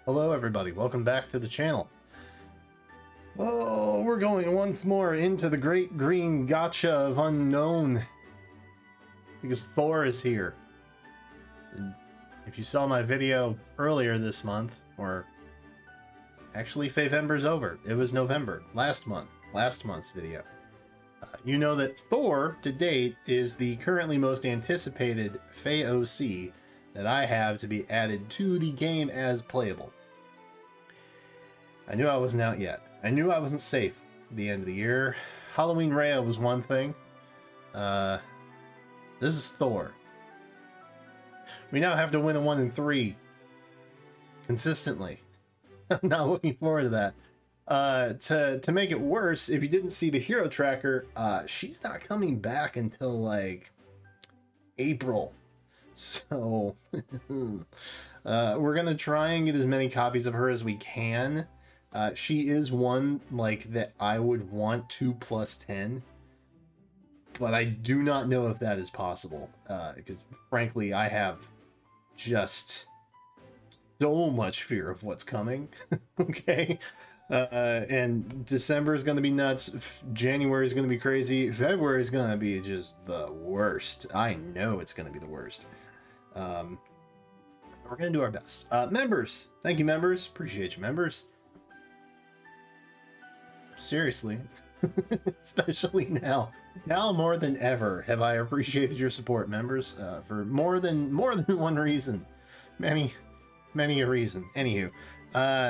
Hello everybody, welcome back to the channel. Oh, we're going once more into the great green gotcha of unknown. Because Thor is here. And if you saw my video earlier this month, or actually Favember's over, it was November, last month's video. You know that Thor, to date, is the currently most anticipated FEH that I have to be added to the game as playable. I knew I wasn't out yet. I knew I wasn't safe at the end of the year. Halloween Raya was one thing. This is Thor. We now have to win a 1 in 3 consistently. I'm not looking forward to that. To make it worse, if you didn't see the hero tracker, she's not coming back until like April. So we're gonna try and get as many copies of her as we can. She is one like that I would want 2+10, but I do not know if that is possible, because frankly I have just so much fear of what's coming. Okay, and December is going to be nuts, January is going to be crazy, February is going to be just the worst. I know it's going to be the worst. We're going to do our best. Members, thank you members, appreciate you members. Seriously. Especially now more than ever have I appreciated your support, members, for more than one reason, many a reason. Anywho,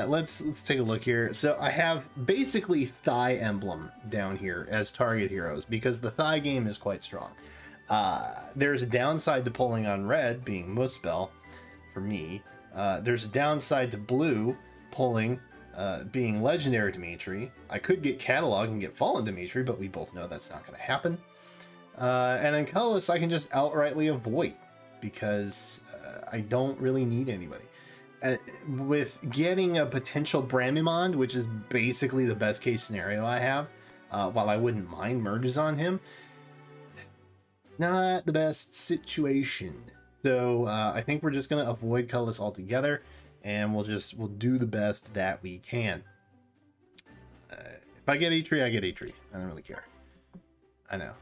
let's take a look here. So I have basically Fire Emblem down here as target heroes because the Thigh game is quite strong. There's a downside to pulling on red, being Muspel for me. There's a downside to blue pulling, being Legendary Eitri. I could get Catalog and get Fallen Eitri, but we both know that's not going to happen. And then colorless, I can just outrightly avoid because I don't really need anybody. With getting a potential Bramimond, which is basically the best case scenario I have, while I wouldn't mind merges on him, not the best situation. So I think we're just going to avoid colorless altogether. And we'll do the best that we can. If I get Eitri, I get Eitri. I don't really care. I know.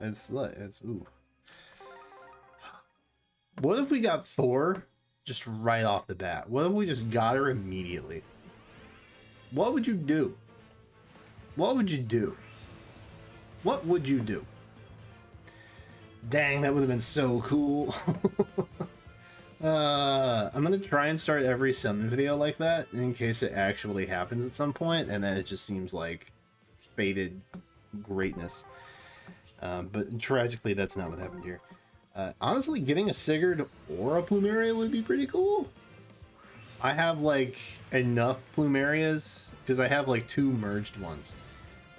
It's ooh. What if we got Thor just right off the bat? What if we just got her immediately? What would you do? What would you do? What would you do? Dang, that would have been so cool. I'm gonna try and start every summon video like that in case it actually happens at some point, and then it just seems like fated greatness. But tragically, that's not what happened here. Honestly, getting a Sigurd or a Plumeria would be pretty cool. I have like enough Plumerias because I have like 2 merged ones.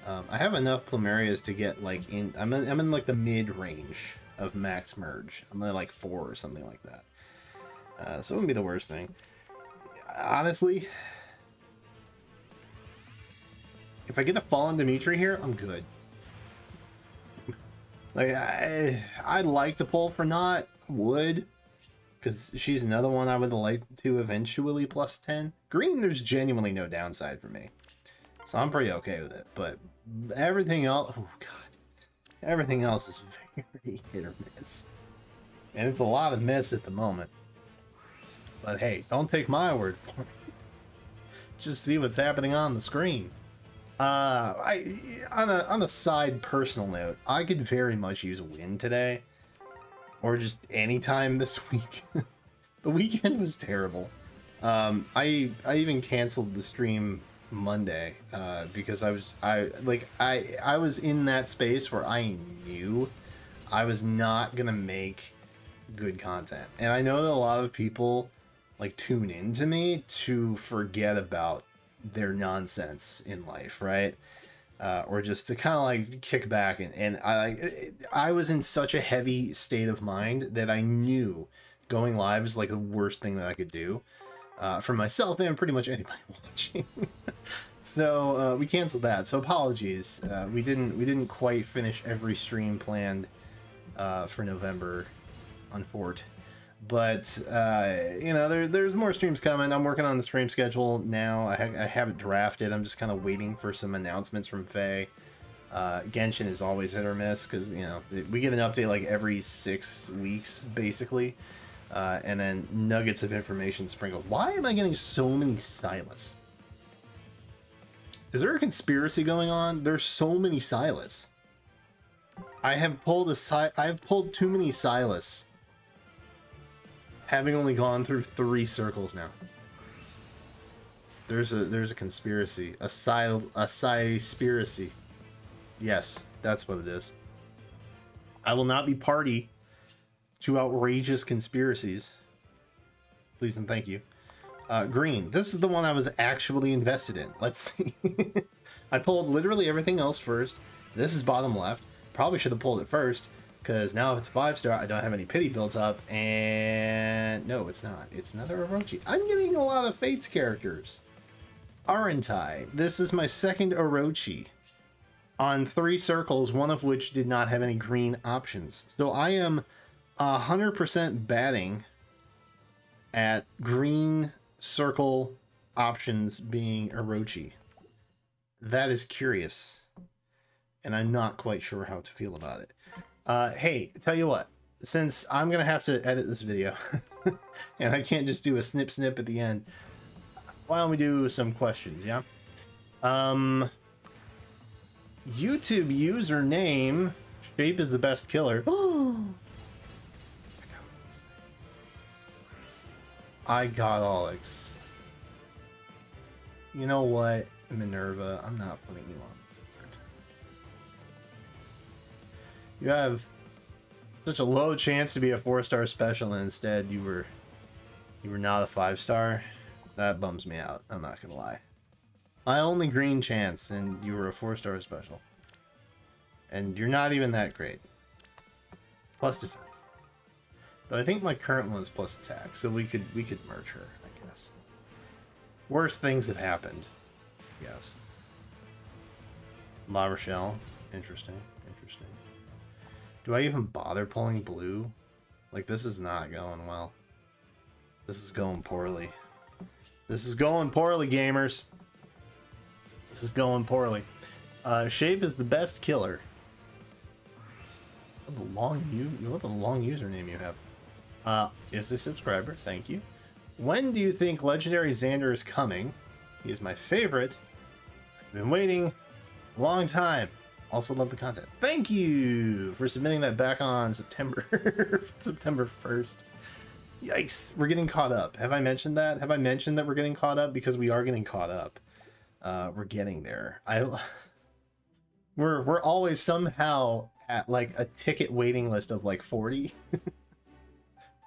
I have enough Plumerias to get like I'm in like the mid range of max merge. I'm at like 4 or something like that. So it wouldn't be the worst thing. Honestly, if I get a Fallen Dimitri here, I'm good. Like, I'd like to pull for not, would, because she's another one I would like to eventually +10. Green, there's genuinely no downside for me. So I'm pretty okay with it. But everything else, oh god, everything else is very hit or miss. And it's a lot of miss at the moment. But hey, don't take my word for it. Just see what's happening on the screen. On a side personal note, I could very much use a win today, or just any time this week. The weekend was terrible. I even canceled the stream Monday because I was in that space where I knew I was not gonna make good content, and I know that a lot of people like tune into me to forget about their nonsense in life, right? Or just to kind of like kick back, and I was in such a heavy state of mind that I knew going live was like the worst thing that I could do for myself and pretty much anybody watching. So we canceled that. So apologies. We didn't quite finish every stream planned for November on Fort. But you know, there's more streams coming. I'm working on the stream schedule now. I have it drafted. I'm just kind of waiting for some announcements from FEH. Genshin is always hit or miss because, you know, we get an update like every 6 weeks basically, and then nuggets of information sprinkled. Why am I getting so many Silas? Is there a conspiracy going on? There's so many Silas. I have pulled too many Silas, having only gone through 3 circles now. There's a conspiracy, a Sispiracy. Yes, that's what it is. I will not be party to outrageous conspiracies. Please and thank you. Green. This is the one I was actually invested in. Let's see. I pulled literally everything else first. This is bottom left. Probably should have pulled it first, because now if it's a 5-star, I don't have any pity built up. And no, it's not. It's another Orochi. I'm getting a lot of Fates characters, aren't I? This is my second Orochi on 3 circles, one of which did not have any green options. So I am 100% batting at green circle options being Orochi. That is curious, and I'm not quite sure how to feel about it. Hey, tell you what, since I'm gonna have to edit this video and I can't just do a snip at the end, why don't we do some questions? Yeah. YouTube username Shape is the best killer. I got all excited. You know what, Minerva, I'm not putting you on. You have such a low chance to be a 4-star special, and instead you were not a 5-star. That bums me out, I'm not gonna lie. My only green chance, and you were a 4-star special. And you're not even that great. Plus defense. But I think my current one is plus attack, so we could merge her, I guess. Worse things have happened. Yes. La Rochelle. Interesting. Interesting. Do I even bother pulling blue? Like, this is not going well. This is going poorly. This is going poorly, gamers. This is going poorly. Shape is the best killer. What a long username you have. Is a subscriber, thank you. When do you think Legendary Xander is coming? He is my favorite. I've been waiting a long time. Also love the content. Thank you for submitting that back on September 1st. Yikes, we're getting caught up. Have I mentioned that? Have I mentioned that we're getting caught up? Because we are getting caught up. We're getting there. We're always somehow at like a ticket waiting list of like 40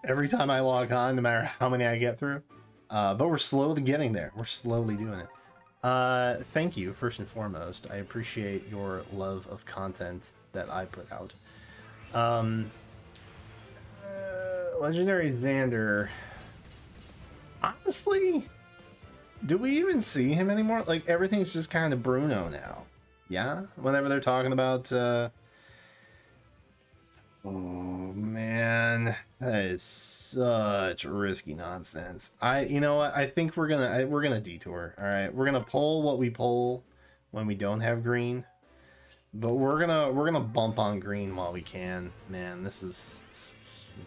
every time I log on, no matter how many I get through. But we're slowly getting there. We're slowly doing it. Thank you, first and foremost. I appreciate your love of content that I put out. Legendary Xander. Honestly, do we even see him anymore? Like, everything's just kind of Bruno now. Yeah? Whenever they're talking about, oh man, that is such risky nonsense. You know what? I think we're gonna detour. All right, we're gonna pull what we pull when we don't have green, but we're gonna bump on green while we can. Man, this is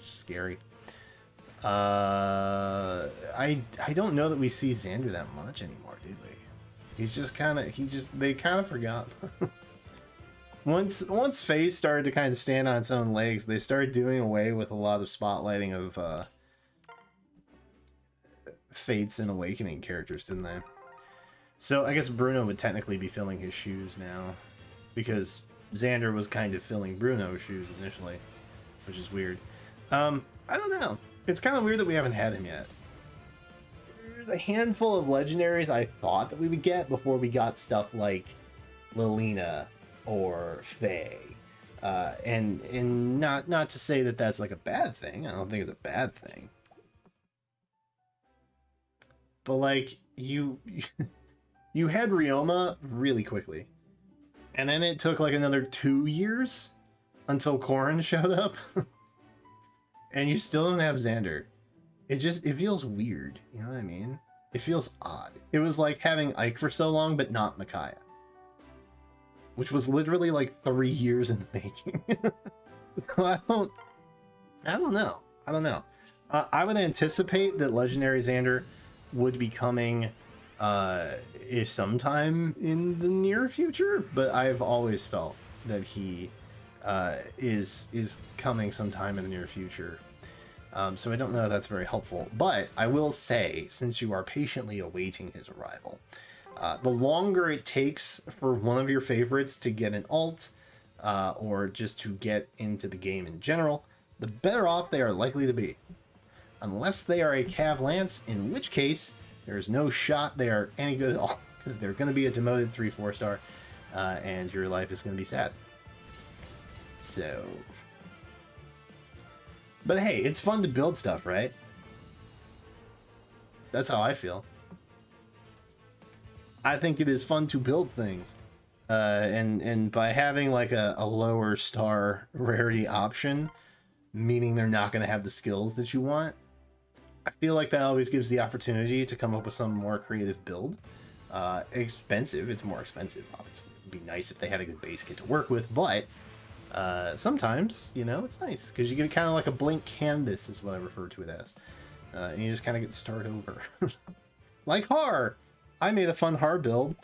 scary. I don't know that we see Xander that much anymore, do we? He's just they kind of forgot. Once FaZe started to kind of stand on its own legs, they started doing away with a lot of spotlighting of Fates and Awakening characters, didn't they? So I guess Bruno would technically be filling his shoes now, because Xander was kind of filling Bruno's shoes initially, which is weird. I don't know. It's kind of weird that we haven't had him yet. There's a handful of legendaries I thought that we would get before we got stuff like Lilina or Faye. And not to say that that's like a bad thing. I don't think it's a bad thing. But like, you had Ryoma really quickly. And then it took like another 2 years until Corrin showed up. and you still don't have Xander. It feels weird. You know what I mean? It feels odd. It was like having Ike for so long, but not Micaiah, which was literally like 3 years in the making. So I don't know. I would anticipate that Legendary Xander would be coming sometime in the near future, but I've always felt that he is coming sometime in the near future. So I don't know if that's very helpful, but I will say, since you are patiently awaiting his arrival, the longer it takes for one of your favorites to get an alt, or just to get into the game in general, the better off they are likely to be. Unless they are a Cav Lance, in which case there's no shot they are any good at all, because they're going to be a demoted 3-4 star, and your life is going to be sad. So... But hey, it's fun to build stuff, right? That's how I feel. I think it is fun to build things. And by having like a lower star rarity option, meaning they're not going to have the skills that you want, I feel like that always gives the opportunity to come up with some more creative build. Expensive, it's more expensive, obviously. It'd be nice if they had a good base kit to work with, but sometimes, you know, it's nice because you get kind of like a blank canvas is what I refer to it as, and you just kind of get to start over. Like Har, I made a fun Har build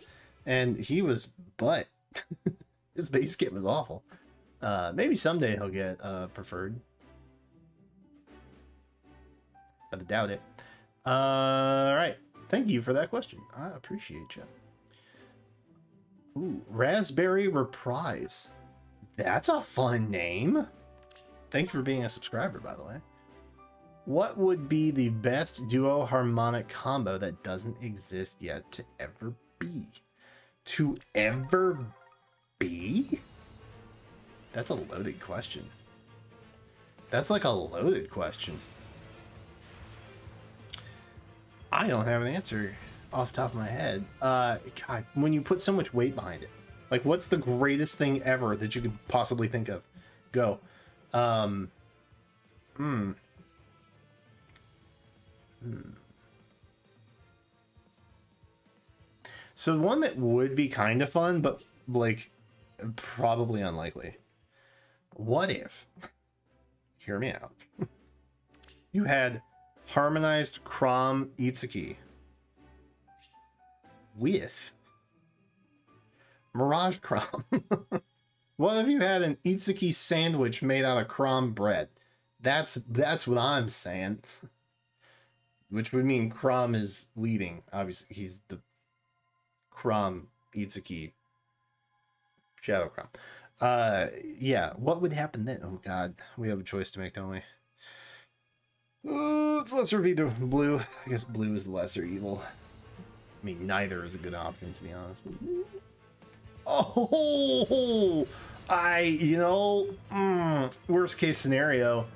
and he was butt. His base kit was awful. Maybe someday he'll get preferred, but I doubt it. All right, thank you for that question, I appreciate you. Ooh, Raspberry Reprise. That's a fun name. Thank you for being a subscriber, by the way. What would be the best duo harmonic combo that doesn't exist yet to ever be? To ever be? That's a loaded question. That's like a loaded question. I don't have an answer off the top of my head. God, when you put so much weight behind it. Like, what's the greatest thing ever that you could possibly think of? Go. So one that would be kind of fun, but, like, probably unlikely. What if, hear me out, you had harmonized Chrom Itsuki with Mirage Chrom? What if you had an Itsuki sandwich made out of Chrom bread? That's what I'm saying. Which would mean Chrom is leading. Obviously, he's the Chrom Itsuki Shadow Chrom. Yeah, what would happen then? Oh god, we have a choice to make, don't we? Ooh, let's review the blue. I guess blue is the lesser evil. I mean, neither is a good option, to be honest. Oh, you know, worst case scenario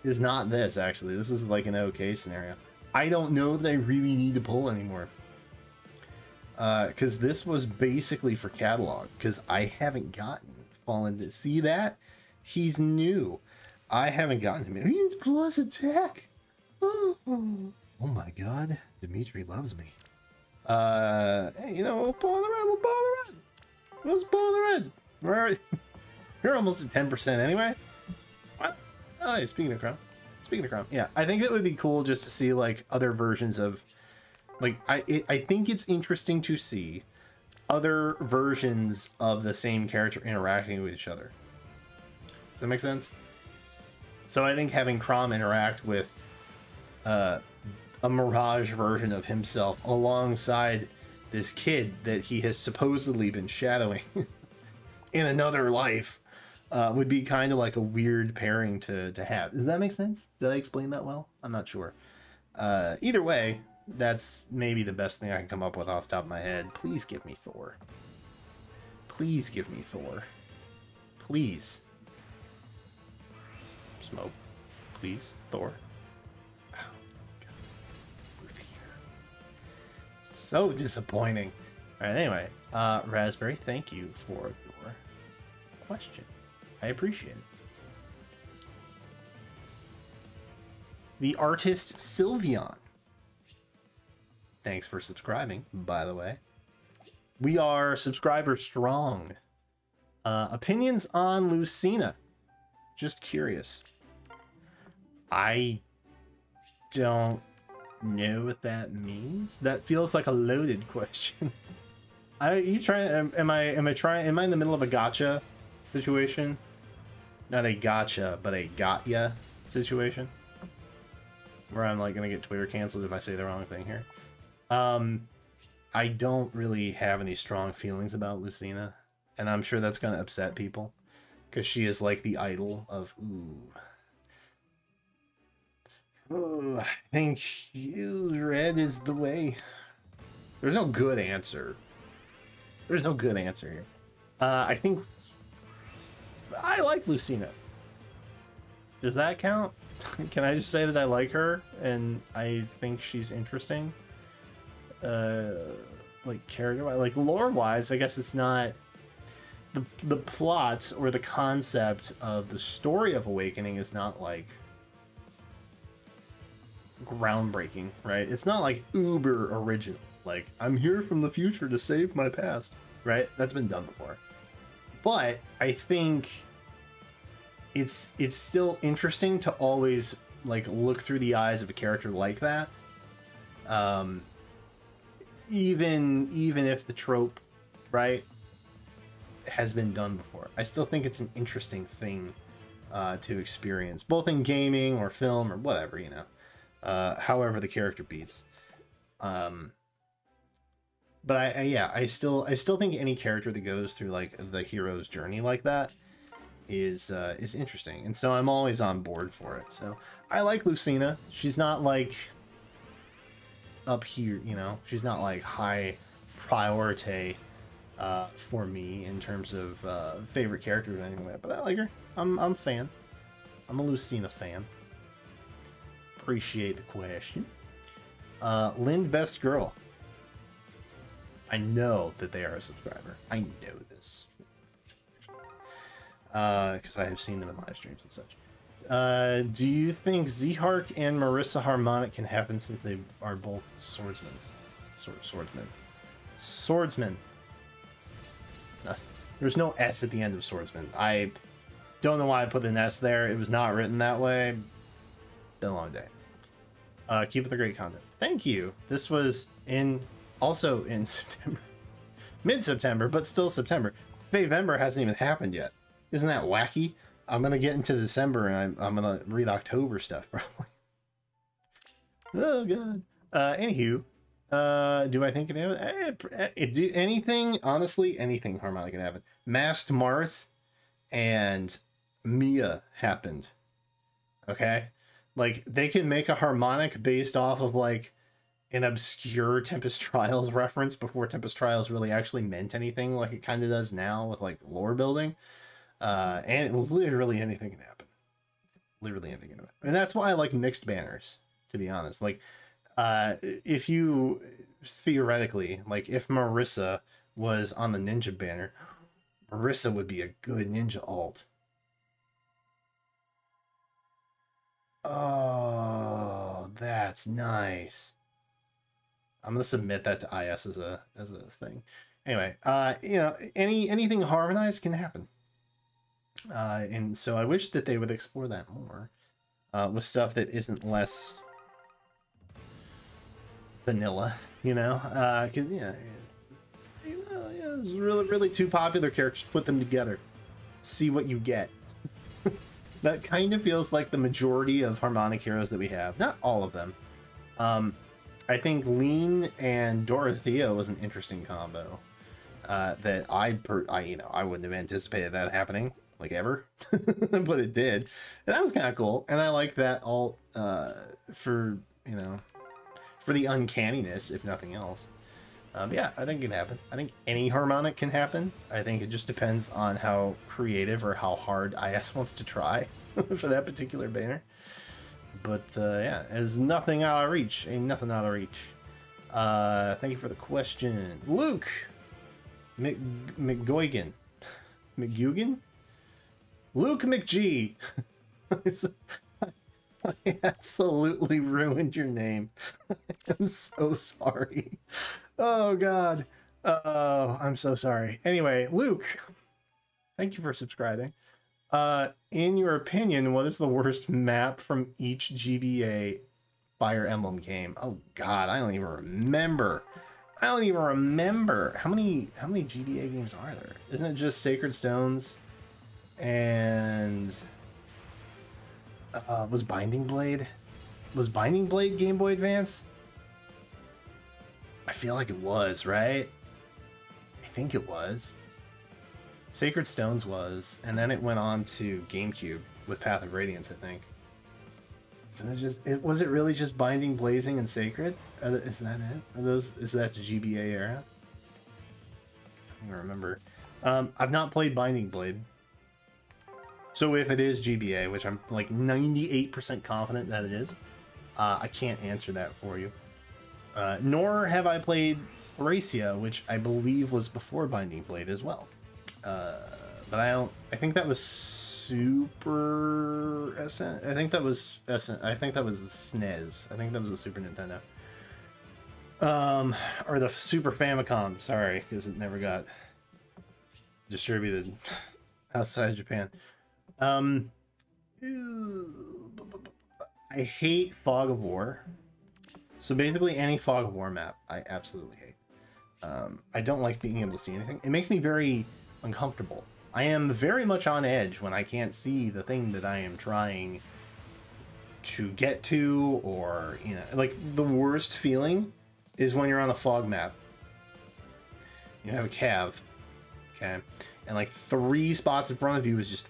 is not this, actually. This is like an okay scenario. I don't know that I really need to pull anymore. Because this was basically for catalog, because I haven't gotten Fallen to see that. He's new. I haven't gotten him. Millions plus attack. Oh my god. Dimitri loves me. Hey, you know, we'll pull on the red. We'll pull on the red. Let's pull on the red. You're almost at 10% anyway. What? Oh, yeah, speaking of Chrom. Yeah, I think it would be cool just to see like other versions of, like, I think it's interesting to see other versions of the same character interacting with each other. Does that make sense? So I think having Chrom interact with a Mirage version of himself alongside this kid that he has supposedly been shadowing in another life would be kind of like a weird pairing to have. Does that make sense? Did I explain that well? I'm not sure. Either way, that's maybe the best thing I can come up with off the top of my head. Please give me Thor. Please give me Thor. Please. Smoke. Please. Thor. Oh, God. So disappointing. Alright, anyway. Raspberry, thank you for your question. I appreciate it. the artist Sylveon. Thanks for subscribing, by the way. We are subscriber strong. Opinions on Lucina? Just curious. I don't know what that means. That feels like a loaded question. Am I in the middle of a gotcha situation? Not a gotcha, but a got-ya situation. Where I'm like gonna get Twitter canceled if I say the wrong thing here. I don't really have any strong feelings about Lucina, and I'm sure that's gonna upset people, because she is like the idol of I think red is the way. There's no good answer. There's no good answer here. I think I like Lucina. Does that count? Can I just say that I like her and I think she's interesting? Like character-wise, like lore-wise, I guess it's not the plot or the concept of the story of Awakening is not like groundbreaking, right? It's not like uber original. Like, I'm here from the future to save my past, right? That's been done before. But I think it's still interesting to always like look through the eyes of a character like that. Even if the trope, right, has been done before. I still think it's an interesting thing to experience, both in gaming or film or whatever, you know. However the character beats. But I still think any character that goes through like the hero's journey like that is interesting, and so I'm always on board for it. So I like Lucina. She's not like up here, you know. She's not like high priority for me in terms of favorite characters or anything like that. But I like her. I'm a fan. I'm a Lucina fan. Appreciate the question. Lynn Best Girl. I know that they are a subscriber. I know this. Because I have seen them in live streams and such. Do you think Zehark and Marissa Harmonic can happen since they are both swordsmen? Swordsman. There's no S at the end of swordsman. I don't know why I put an S there. It was not written that way. Been a long day. Keep up the great content. Thank you. This was also in September. Mid-September, but still September. Favember hasn't even happened yet. Isn't that wacky? I'm gonna get into December and I'm gonna read October stuff probably. Oh god. Anywho, do I think it anything? Honestly, anything Harmonic can happen. Masked Marth and Mia happened. Okay, like they can make a Harmonic based off of like an obscure Tempest Trials reference before Tempest Trials really actually meant anything, like it kind of does now with like lore building. And literally anything can happen. Literally anything can happen. And that's why I like mixed banners, to be honest. Like, if you theoretically, like, if Marissa was on the ninja banner, Marissa would be a good ninja alt. Oh, that's nice. I'm gonna submit that to IS as a thing. Anyway, you know, anything harmonized can happen. And so I wish that they would explore that more with stuff that isn't less vanilla, you know? Because, yeah, it's really two popular characters. Put them together. See what you get. That kind of feels like the majority of Harmonic heroes that we have. Not all of them. I think Lean and Dorothea was an interesting combo that I wouldn't have anticipated that happening. Like ever, but it did, and that was kind of cool. And I like that alt for, you know, for the uncanniness, if nothing else. Yeah, I think it can happen. I think any Harmonic can happen. I think it just depends on how creative or how hard IS wants to try for that particular banner. But yeah, there's nothing out of reach. Ain't nothing out of reach. Thank you for the question, Luke McGuigan. Luke McG. I absolutely ruined your name. I'm so sorry. Oh God. Oh, I'm so sorry. Anyway, Luke, thank you for subscribing. In your opinion, what is the worst map from each GBA Fire Emblem game? Oh God, I don't even remember. I don't even remember. How many GBA games are there? Isn't it just Sacred Stones and was Binding Blade? Was Binding Blade Game Boy Advance? I feel like it was, right? I think it was. Sacred Stones was, and then it went on to GameCube with Path of Radiance, I think. Was it really just Binding, Blazing, and Sacred? Is that it? Is that the GBA era? I don't remember. I've not played Binding Blade. So if it is GBA, which I'm like 98% confident that it is, I can't answer that for you. Nor have I played Horacia, which I believe was before Binding Blade as well. But I think that was Super SN. I think that was SN. I think that was the SNES. I think that was the Super Nintendo. Or the Super Famicom. Sorry, because it never got distributed outside Japan. I hate Fog of War. So basically, any Fog of War map, I absolutely hate. I don't like being able to see anything. It makes me very uncomfortable. I am very much on edge when I can't see the thing that I am trying to get to, or, you know, like the worst feeling is when you're on a fog map. You have a cav, okay, and like 3 spots in front of you is just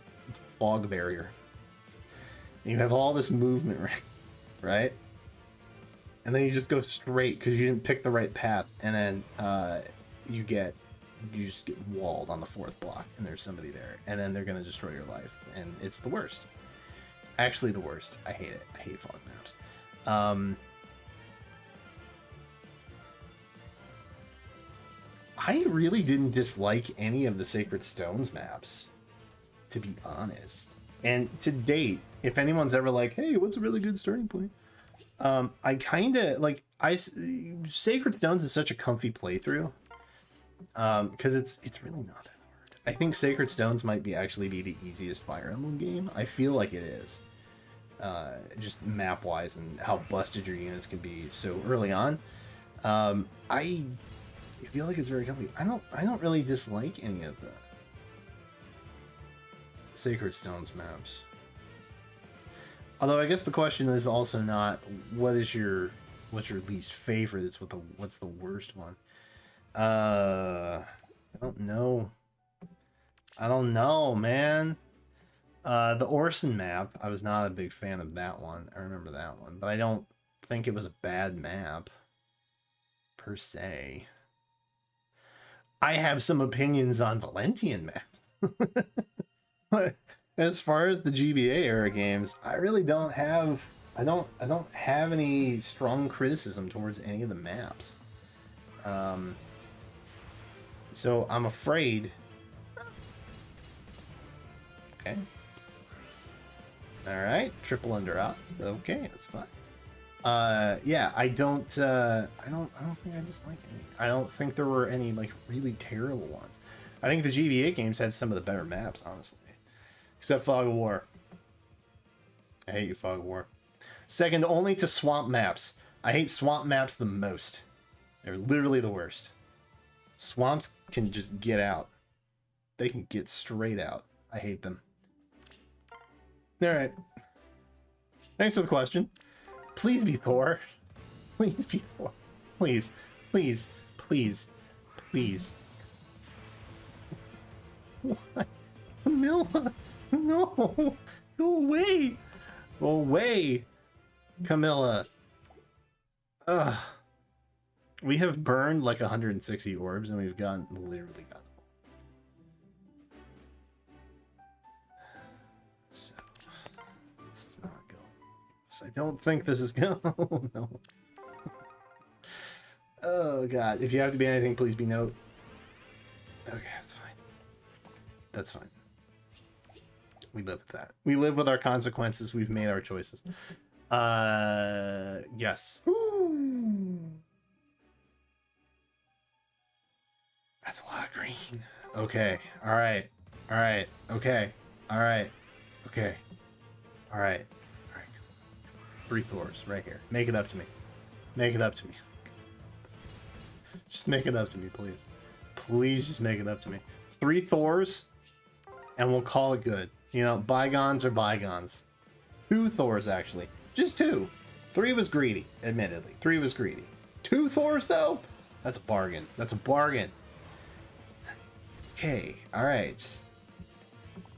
fog barrier. And you have all this movement, right? And then you just go straight because you didn't pick the right path, and then you just get walled on the 4th block, and there's somebody there, and then they're gonna destroy your life, and it's the worst. It's actually the worst. I hate it. I hate fog maps. I really didn't dislike any of the Sacred Stones maps, to be honest. And to date, if anyone's ever like, hey, what's a really good starting point? I kind of like Sacred Stones is such a comfy playthrough. Because it's really not that hard. I think Sacred Stones might actually be the easiest Fire Emblem game. I feel like it is. Just map wise and how busted your units can be so early on. I feel like it's very comfy. I don't really dislike any of the Sacred Stones maps. Although I guess the question is also not what's your least favorite, it's what's the worst one. I don't know. I don't know, man. The Orson map, I was not a big fan of that one. I remember that one, but I don't think it was a bad map per se. I have some opinions on Valentian maps. But as far as the GBA era games, I really don't have I don't have any strong criticism towards any of the maps. So I'm afraid. Okay. All right, triple under odds. Okay, that's fine. Yeah, I don't think I dislike any. I don't think there were any like really terrible ones. I think the GBA games had some of the better maps, honestly. Except Fog of War. I hate you, Fog of War. Second only to swamp maps. I hate swamp maps the most. They're literally the worst. Swamps can just get out. They can get straight out. I hate them. Alright. Thanks for the question. Please be Thor. Please be Thor. Please. Please. Please. Please. What? Camilla. No. Go away. Go away. Camilla. Ugh. We have burned like 160 orbs and we've literally gotten. So, this is not going. I don't think this is going. Oh, no. Oh, God. If you have to be anything, please be note. Okay, that's fine. That's fine. We live with that. We live with our consequences. We've made our choices. Yes. That's a lot of green. Okay. All right. All right. Okay. All right. Okay. All right. All right. 3 Thors right here. Make it up to me. Make it up to me. Just make it up to me, please. Please just make it up to me. 3 Thors, and we'll call it good. You know, bygones are bygones. 2 Thors, actually. Just 2. 3 was greedy, admittedly. 3 was greedy. 2 Thors, though? That's a bargain. That's a bargain. Okay, alright.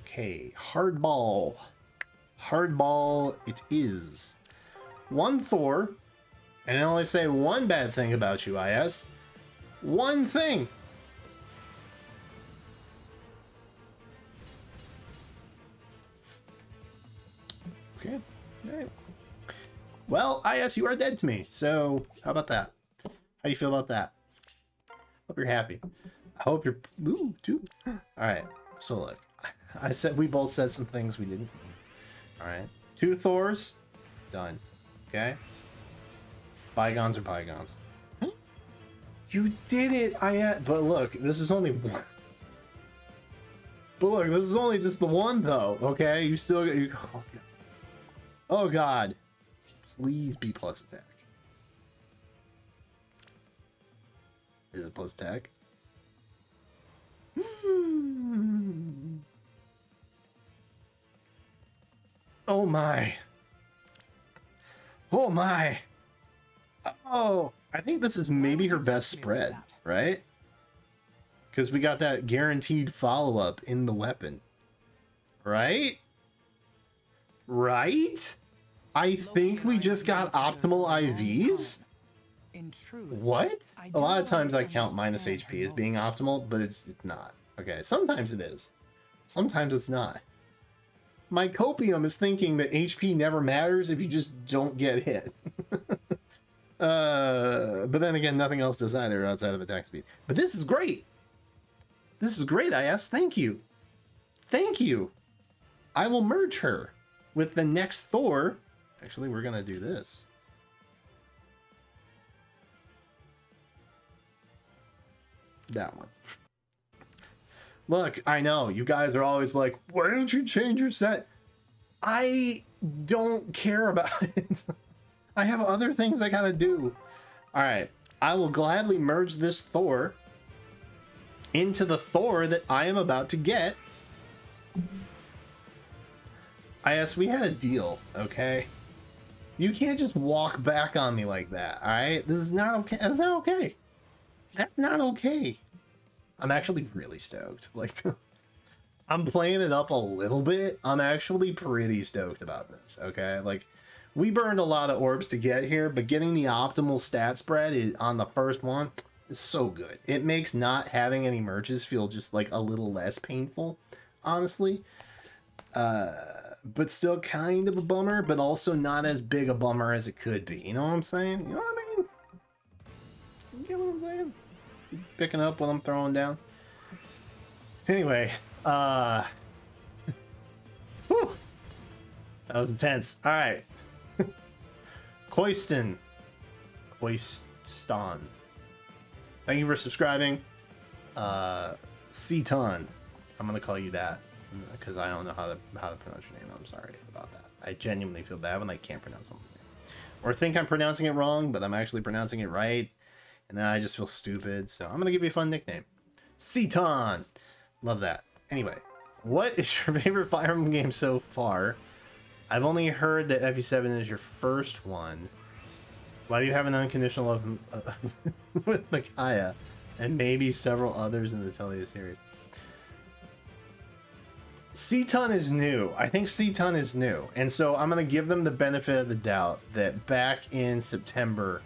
Okay, hardball. Hardball it is. 1 Thor, and I only say one bad thing about you, IS. One thing. Okay, alright. Well, IS, you are dead to me, so how about that? How do you feel about that? Hope you're happy. I hope you're... Ooh, too. Alright, so look. I said we both said some things we didn't. Alright. 2 Thors. Done. Okay? Bygones are bygones. You did it, but look, this is only one. But look, this is only just the one, though, okay? You still get... Oh, God. Please be plus attack. Is it plus attack? Oh my. Oh my. Oh, I think this is maybe her best spread, right? Because we got that guaranteed follow-up in the weapon. Right? Right? I think we just got optimal IVs? What? A lot of times I count minus HP as being optimal, but it's not. Okay, sometimes it is. Sometimes it's not. My copium is thinking that HP never matters if you just don't get hit. But then again, nothing else does either outside of attack speed. But this is great. This is great, IS. Thank you. Thank you. I will merge her with the next Thor. Actually, we're going to do this. That one. Look, I know you guys are always like, why don't you change your set? I don't care about it. I have other things I gotta do. All right, I will gladly merge this Thor into the Thor that I am about to get. IS, we had a deal, okay? You can't just walk back on me like that, all right? This is not okay. That's not okay. That's not okay. I'm actually really stoked. Like, I'm playing it up a little bit. I'm actually pretty stoked about this, okay? Like, we burned a lot of orbs to get here, but getting the optimal stat spread on the first one is so good. It makes not having any merges feel just, like, a little less painful, honestly. But still kind of a bummer, but also not as big a bummer as it could be. You know what I'm saying? You know what I mean? You get what I'm saying? Picking up what I'm throwing down. Anyway, whew, that was intense. All right, Koiston, thank you for subscribing. Ceton, I'm gonna call you that because I don't know how to pronounce your name. I'm sorry about that. I genuinely feel bad when I can't pronounce someone's name, or think I'm pronouncing it wrong, but I'm actually pronouncing it right. And then I just feel stupid, so I'm going to give you a fun nickname. Ceton! Love that. Anyway, what is your favorite Fire Emblem game so far? I've only heard that FE7 is your first one. Why do you have an unconditional love with Micaiah? And maybe several others in the Telia series. Ceton is new. I think Ceton is new. And so I'm going to give them the benefit of the doubt that back in September...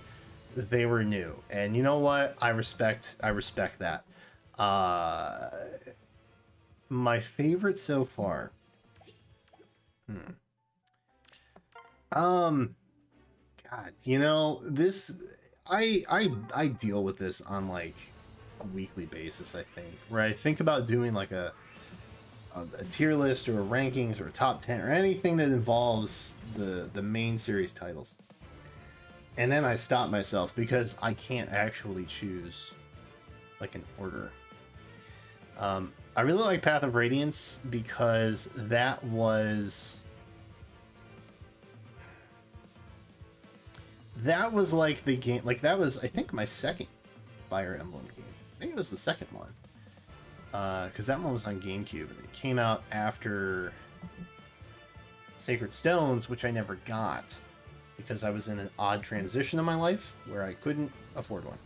they were new, and you know what? I respect that. My favorite so far. God, you know, this I deal with this on like a weekly basis, I think, where I think about doing like a a tier list or a rankings or a top 10 or anything that involves the main series titles. And then I stopped myself because I can't actually choose like an order. I really like Path of Radiance because that was like the game, like that was I think my second Fire Emblem game. I think it was the second one. Because that one was on GameCube and it came out after Sacred Stones, which I never got because I was in an odd transition in my life where I couldn't afford one.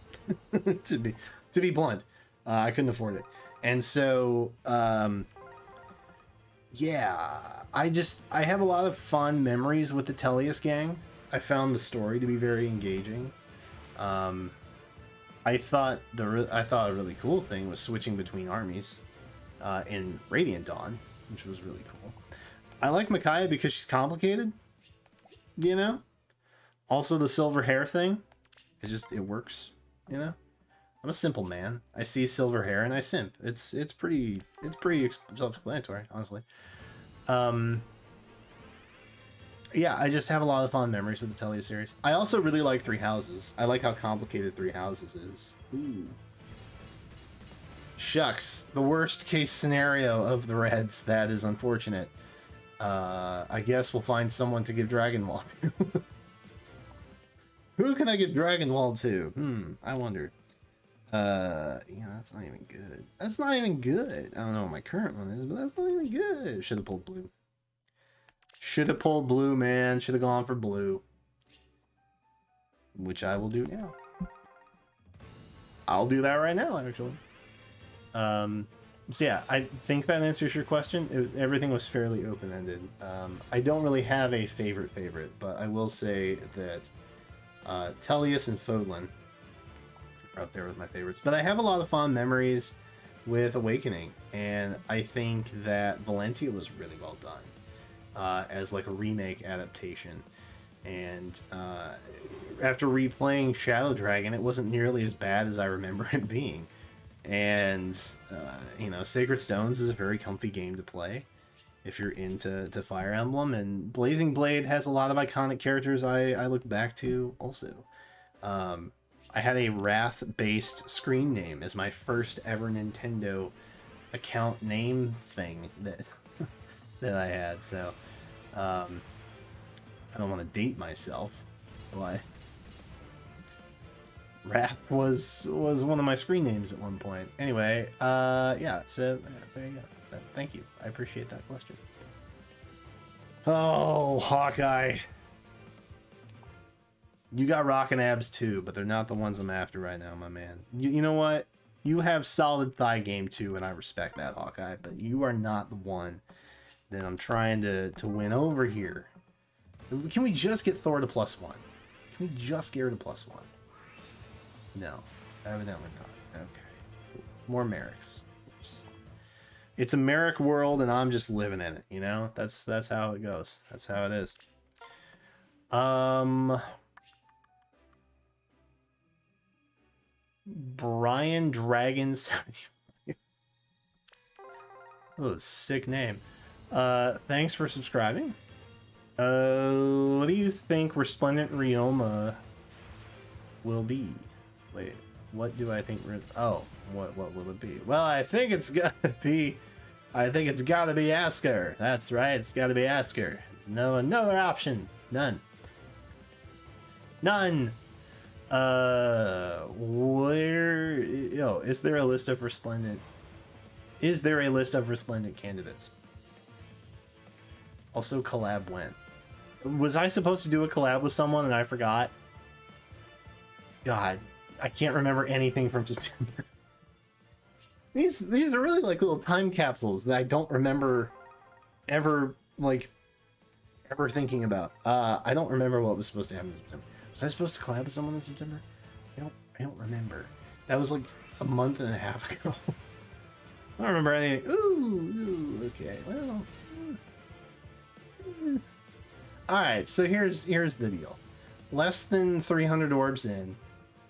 to be blunt, I couldn't afford it, and so yeah, I have a lot of fond memories with the Tellius gang. I found the story to be very engaging. I thought a really cool thing was switching between armies in Radiant Dawn, which was really cool. I like Micaiah because she's complicated, you know. Also, the silver hair thing, it works, you know. I'm a simple man. I see silver hair and I simp. It's pretty self-explanatory, honestly. Yeah, I just have a lot of fond memories of the Tellius series. I also really like Three Houses. I like how complicated Three Houses is. Ooh. Shucks, the worst case scenario of the Reds. That is unfortunate. I guess we'll find someone to give Dragonwall to. Who can I give Dragonwall to? I wonder. Yeah, that's not even good. That's not even good. I don't know what my current one is, but that's not even good. Should have pulled blue. Should have pulled blue, man. Should have gone for blue. Which I will do now. I'll do that right now, actually. So yeah, I think that answers your question. Everything was fairly open-ended. I don't really have a favorite, but I will say that Tellius and Fodlan are up there with my favorites. But I have a lot of fond memories with Awakening, and I think that Valentia was really well done. As like a remake adaptation, and after replaying Shadow Dragon, it wasn't nearly as bad as I remember it being. And you know, Sacred Stones is a very comfy game to play if you're into Fire Emblem, and Blazing Blade has a lot of iconic characters I look back to also. I had a Wrath-based screen name as my first ever Nintendo account name thing that I had, so I don't want to date myself, but Wrath was one of my screen names at one point. Anyway, yeah, so there you go. Thank you. I appreciate that question. Oh, Hawkeye. You got rockin' abs too, but they're not the ones I'm after right now, my man. You know what? You have solid thigh game too, and I respect that, Hawkeye, but you are not the one that I'm trying to win over here. Can we just get Thor to +1? Can we just get her to +1? No, evidently not. Okay. More Merricks. It's a Merrick world, and I'm just living in it, you know? That's how it goes. That's how it is. Brian Dragon 70. Oh, sick name. Thanks for subscribing. What do you think Resplendent Ryoma will be? Wait, what do I think? Oh, what will it be? Well, I think it's gotta be. I think it's gotta be Asker. That's right, it's gotta be Asker. No other option. None. None. Where? Is there a list of Resplendent? Is there a list of Resplendent candidates? Also, collab when? Was I supposed to do a collab with someone and I forgot? God, I can't remember anything from September. These are really like little time capsules that I don't remember ever thinking about. I don't remember what was supposed to happen in September. Was I supposed to collab with someone in September? I don't remember. That was like a month and a half ago. I don't remember anything. Ooh, okay. Well. Alright, so here's the deal. Less than 300 orbs in.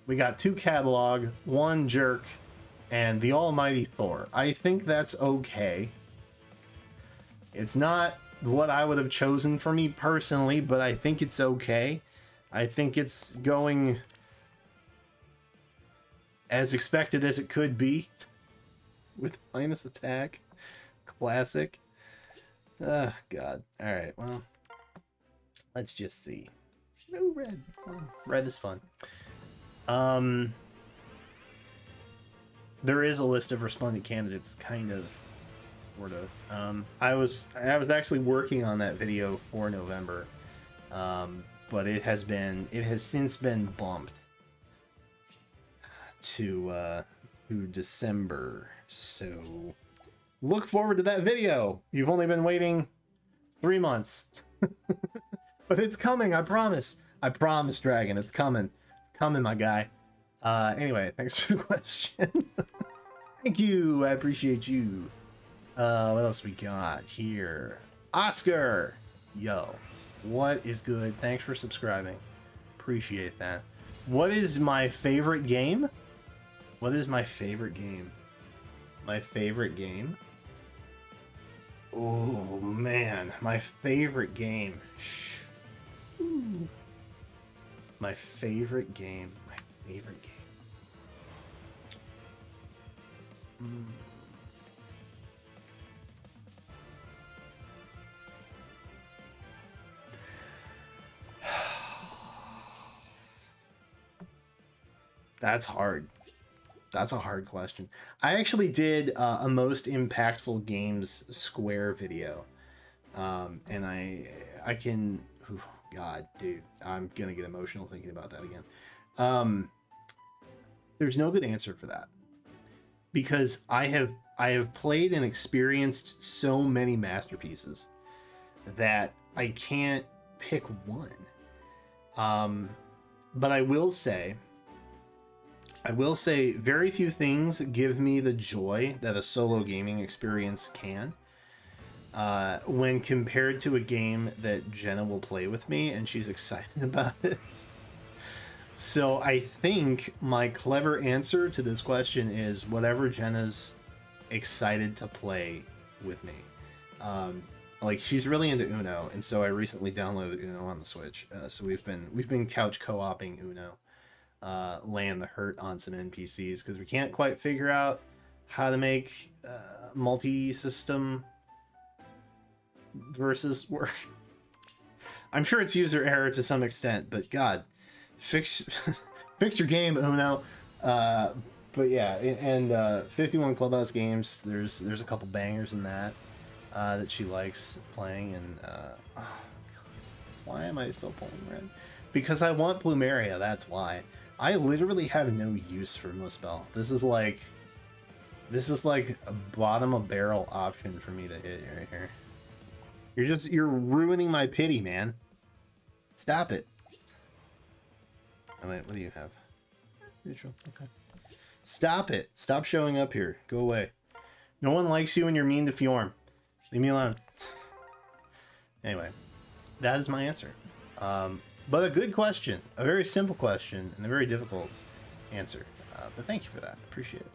We got 2 catalog, 1 jerk, and the almighty Thor. I think that's okay. It's not what I would have chosen for me personally, but I think it's okay. I think it's going as expected as it could be with minus attack. Classic. Oh, God. Alright, well, let's just see. No red. Fun. Red is fun. There is a list of respondent candidates, kind of, sort of. I was actually working on that video for November, but it has since been bumped to December. So look forward to that video. You've only been waiting 3 months, but it's coming. I promise. I promise, Dragon. It's coming. It's coming, my guy. Anyway, thanks for the question. Thank you. I appreciate you. What else we got here? Oscar! Yo, what is good? Thanks for subscribing. Appreciate that. What is my favorite game? What is my favorite game? My favorite game? Oh, man. My favorite game. Ooh. My favorite game. My favorite game. That's hard. That's a hard question. I actually did a most impactful games Square video, and I can. Oh, God, dude, I'm gonna get emotional thinking about that again. There's no good answer for that, because I have played and experienced so many masterpieces that I can't pick one. But I will say very few things give me the joy that a solo gaming experience can, when compared to a game that Jenna will play with me and she's excited about it. So I think my clever answer to this question is whatever Jenna's excited to play with me. Like, she's really into Uno, and so I recently downloaded Uno on the Switch. So we've been couch co-oping Uno, laying the hurt on some NPCs because we can't quite figure out how to make multi-system versus work. I'm sure it's user error to some extent, but God, fix your game, Uno. But yeah, and 51 Clubhouse games. There's a couple bangers in that that she likes playing, and oh God, why am I still pulling red? Because I want Plumeria. That's why. I literally have no use for Muspel. This is like a bottom of barrel option for me to hit right here. You're ruining my pity, man. Stop it. Oh, wait, what do you have? Neutral. Okay. Stop it. Stop showing up here. Go away. No one likes you and you're mean to Fjorm. Leave me alone. Anyway, that is my answer. But a good question. A very simple question and a very difficult answer. But thank you for that. Appreciate it.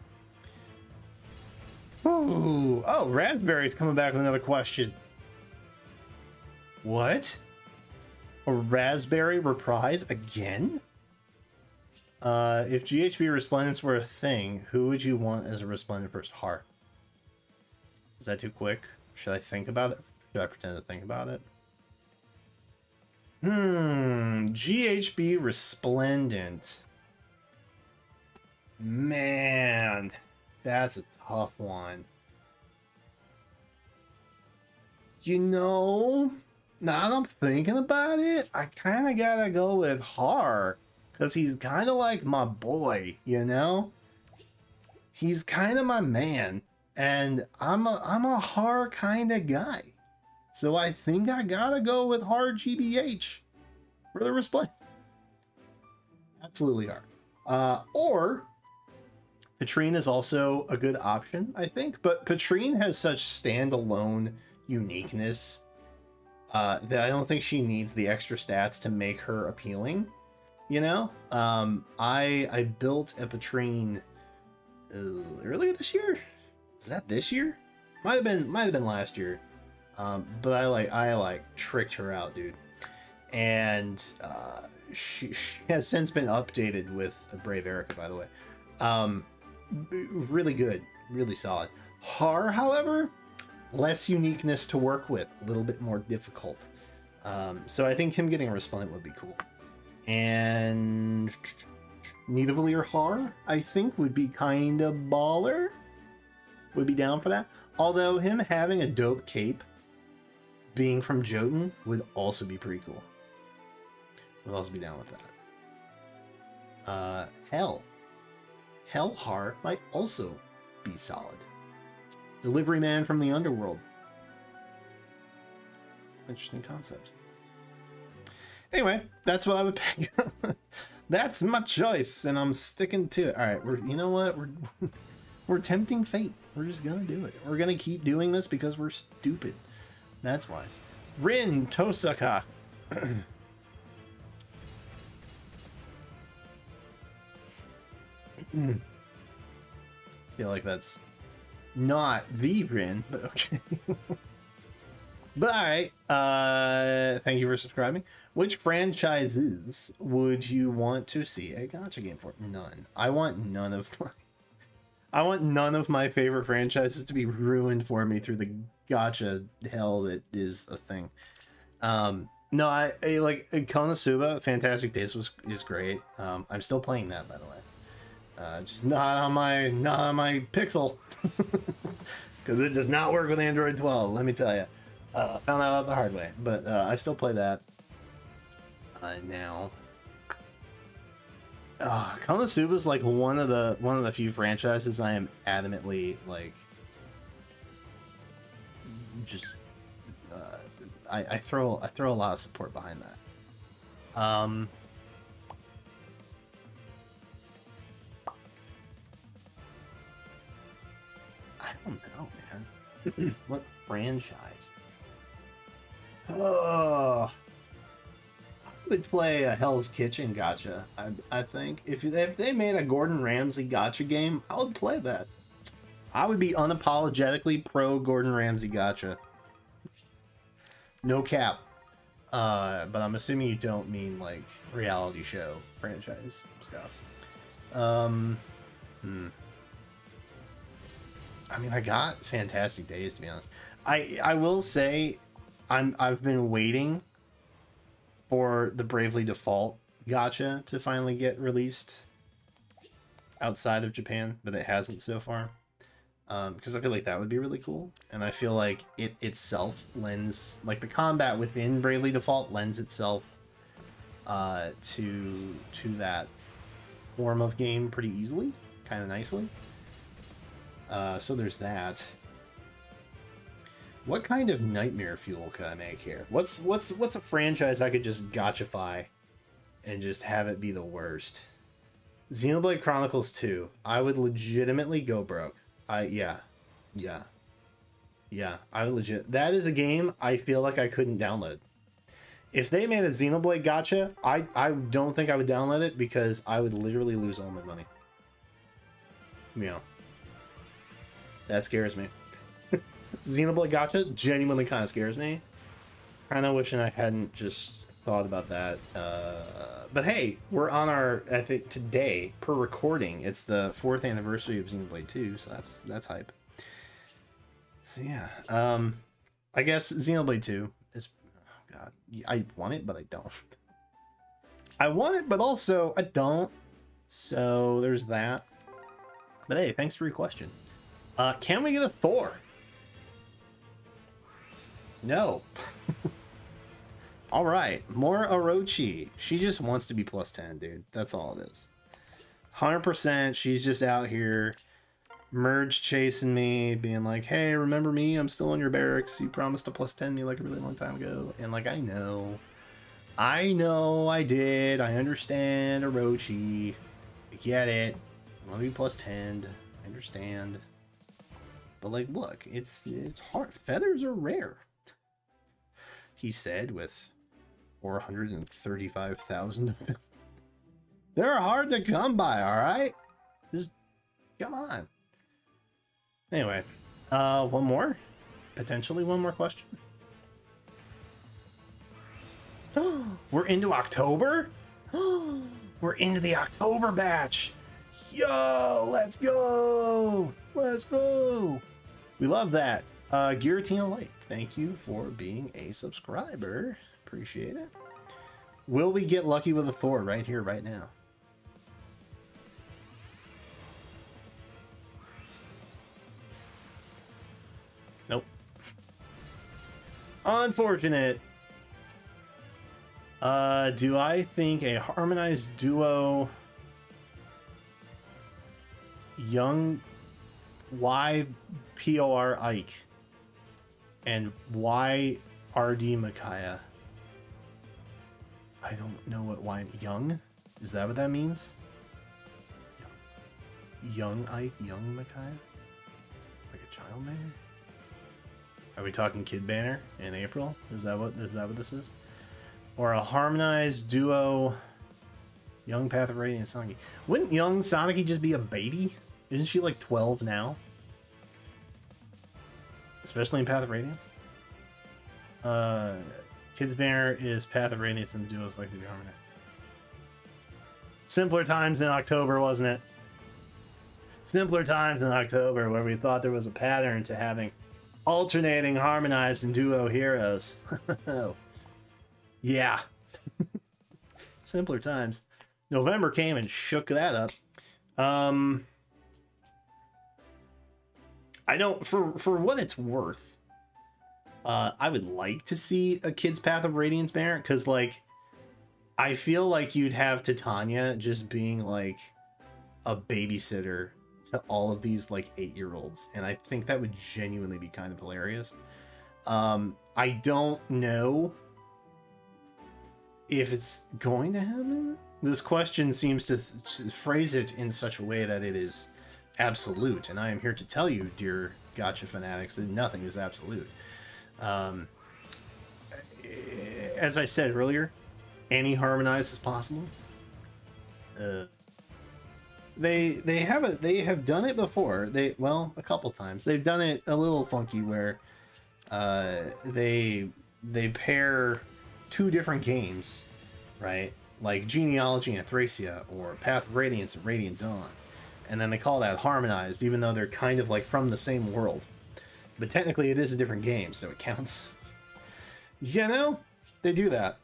Ooh. Oh, Raspberry's coming back with another question. What? A Raspberry reprise again? If GHB resplendents were a thing, who would you want as a resplendent first? Har. Is that too quick? Should I think about it? Should I pretend to think about it? GHB resplendent. Man, that's a tough one. You know, now that I'm thinking about it, I kind of gotta go with Har. Because he's kind of like my boy, you know? He's kind of my man. And I'm a Har kind of guy. So I think I gotta go with Har GBH for the resplendent. Absolutely Har. Or Petrine is also a good option, I think. But Petrine has such standalone uniqueness that I don't think she needs the extra stats to make her appealing. You know, I built a Petrine earlier this year. Was that this year? Might have been last year. But I like tricked her out, dude. And she has since been updated with a Brave Erica, by the way. Really good, really solid. Har, however, less uniqueness to work with, a little bit more difficult. So I think him getting a Resplendent would be cool. And Nidavellir or Har, I think, would be kind of baller. Would be down for that. Although him having a dope cape, being from Jotun, would also be pretty cool. Would also be down with that. Hell Har might also be solid. Delivery man from the underworld. Interesting concept. Anyway, that's what I would pick. That's my choice, and I'm sticking to it. All right, you know what? We're tempting fate. We're just gonna do it. We're gonna keep doing this because we're stupid. That's why. Rin Tosaka. Feel like that's not the Rin, but okay. But alright, thank you for subscribing. Which franchises would you want to see a gacha game for? None. I want none of my favorite franchises to be ruined for me through the gacha hell that is a thing. No, I like Konosuba Fantastic Days is great. I'm still playing that, by the way. Just not on my Pixel, because it does not work with Android 12. Let me tell you, found that out the hard way. But I still play that now. Konosuba is like one of the few franchises I am adamantly like. Just I throw a lot of support behind that. I don't know, man. What franchise? Oh, I would play a Hell's Kitchen gacha. I think if they made a Gordon Ramsay gacha game, I would play that. I would be unapologetically pro Gordon Ramsay gacha. No cap. But I'm assuming you don't mean like reality show franchise stuff. I mean, I got Fantastic Days, to be honest. I will say I've been waiting for the Bravely Default gacha to finally get released outside of Japan, but it hasn't so far. Because I feel like that would be really cool, and I feel like it itself lends, like the combat within Bravely Default lends itself to that form of game pretty easily, kind of nicely. So there's that. What kind of nightmare fuel could I make here? What's a franchise I could just gachify and just have it be the worst? Xenoblade Chronicles 2. I would legitimately go broke. Yeah. I would legit. That is a game I feel like I couldn't download. If they made a Xenoblade gacha, I don't think I would download it because I would literally lose all my money. Yeah. That scares me. Xenoblade gacha genuinely kind of scares me. Kind of wishing I hadn't just thought about that. But hey, we're on our, I think today, per recording, it's the 4th anniversary of Xenoblade 2, so that's hype. So yeah, I guess Xenoblade 2 is, oh god, I want it, but I don't. I want it, but also I don't. So there's that. But hey, thanks for your question. Can we get a Thor? No. All right, more Orochi. She just wants to be +10, dude. That's all it is. 100%. She's just out here, merge chasing me, being like, "Hey, remember me? I'm still in your barracks. You promised to +10 me like a really long time ago." And like, I know, I did. I understand, Orochi. I get it. I want to be +10. I understand. But like, look, it's hard. Feathers are rare. He said with 435,000 of them. They're hard to come by, alright? Just come on. Anyway, one more? Potentially one more question? We're into October? We're into the October batch. Yo, let's go. Let's go. We love that. Giratina Light, thank you for being a subscriber. Appreciate it. Will we get lucky with a Thor right here, right now? Nope. Unfortunate. Do I think a harmonized duo young YPOR Ike and YRD Micaiah? I don't know what young? Is that what that means? Young Ike, young Micaiah? Like a child banner? Are we talking kid banner in April? Is that what this is? Or a harmonized duo young Path of Radiance Sonic. Wouldn't young Sonic just be a baby? Isn't she like 12 now? Especially in Path of Radiance? Kids banner is Path of Radiance and the duo is likely to be harmonized. Simpler times in October, wasn't it? Simpler times in October where we thought there was a pattern to having alternating harmonized and duo heroes. Yeah. Simpler times. November came and shook that up. I don't, for what it's worth, I would like to see a Kid's Path of Radiance banner, because like I feel like you'd have Titania just being like a babysitter to all of these like 8-year-olds, and I think that would genuinely be kind of hilarious. I don't know if it's going to happen. This question seems to phrase it in such a way that it is absolute, and I am here to tell you, dear Gacha fanatics, that nothing is absolute. As I said earlier, any harmonized is possible. They have done it before. Well, a couple times. They've done it a little funky where they pair 2 different games, right? Like Genealogy and Thracia, or Path of Radiance and Radiant Dawn. And then they call that harmonized, even though they're kind of like from the same world. But technically it is a different game, so it counts. You know, they do that.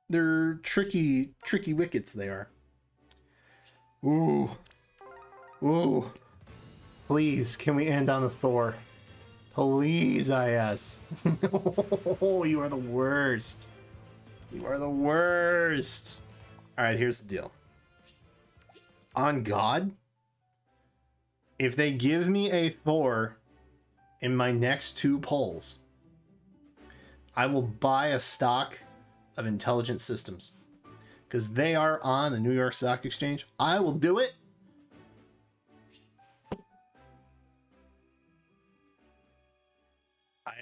They're tricky wickets, they are. Ooh. Ooh. Please, can we end on a Thor? Please, IS. Oh, you are the worst. You are the worst. Alright, here's the deal. On God, if they give me a Thor in my next 2 polls, I will buy a stock of Intelligent Systems, because they are on the New York Stock Exchange. I will do it.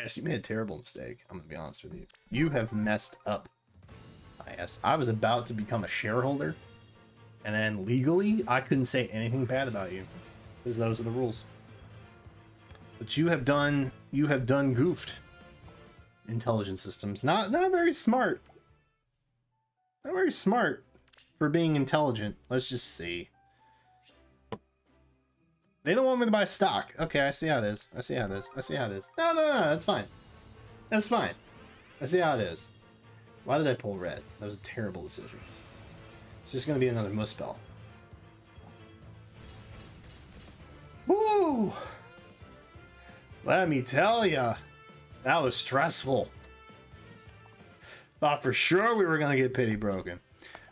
IS, you made a terrible mistake. I'm gonna be honest with you. You have messed up. IS, I was about to become a shareholder, and then legally I couldn't say anything bad about you, because those are the rules. But you have done goofed. Intelligent Systems, not very smart. Not very smart for being intelligent. Let's just see. They don't want me to buy stock. Okay, I see how it is. I see how it is. I see how it is. No, that's fine. That's fine. I see how it is. Why did I pull red? That was a terrible decision. It's just going to be another Muspel. Woo! Let me tell ya, that was stressful. Thought for sure we were going to get pity broken.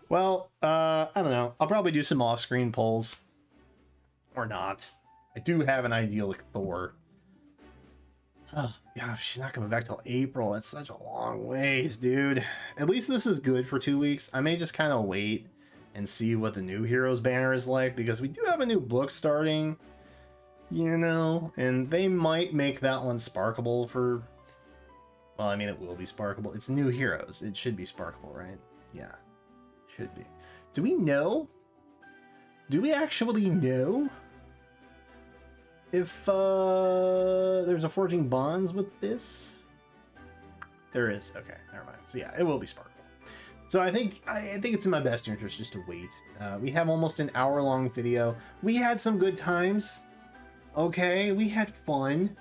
Well, I don't know. I'll probably do some off-screen polls. Or not. I do have an idyllic Thor. Oh, yeah, she's not coming back till April. That's such a long ways, dude. At least this is good for 2 weeks. I may just kind of wait and see what the new Heroes banner is like, because we do have a new book starting, you know, and they might make that one sparkable for... Well, I mean, it will be sparkable. It's new Heroes. It should be sparkable, right? Yeah, should be. Do we know? Do we actually know if there's a Forging Bonds with this? There is. Okay, never mind. So yeah, it will be sparkle. So I think it's in my best interest just to wait. We have almost an hour-long video. We had some good times. Okay, we had fun.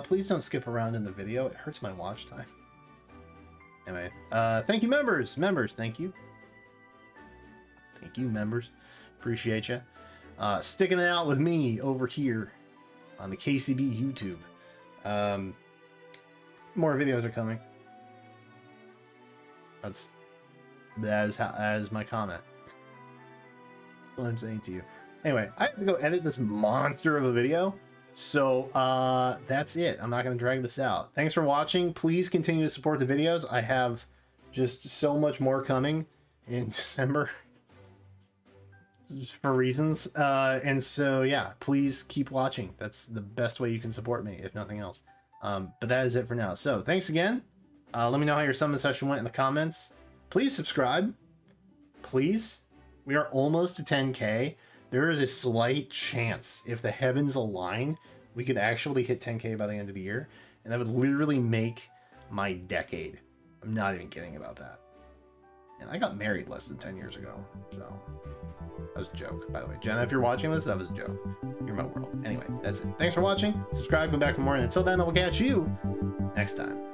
Please don't skip around in the video. It hurts my watch time. Anyway, thank you, members. Members, thank you. Thank you, members. Appreciate you. Sticking it out with me over here on the KCB YouTube. More videos are coming. That is my comment. That's what I'm saying to you. Anyway, I have to go edit this monster of a video. So that's it. I'm not going to drag this out. Thanks for watching. Please continue to support the videos. I have just so much more coming in December for reasons. And so, yeah, please keep watching. That's the best way you can support me, if nothing else. But that is it for now. So thanks again. Let me know how your summon session went in the comments. Please subscribe. Please. We are almost to 10K. There is a slight chance, if the heavens align, we could actually hit 10K by the end of the year. And that would literally make my decade. I'm not even kidding about that. And I got married less than 10 years ago. So that was a joke, by the way. Jenna, if you're watching this, that was a joke. You're my world. Anyway, that's it. Thanks for watching. Subscribe, come back for more. And until then, I will catch you next time.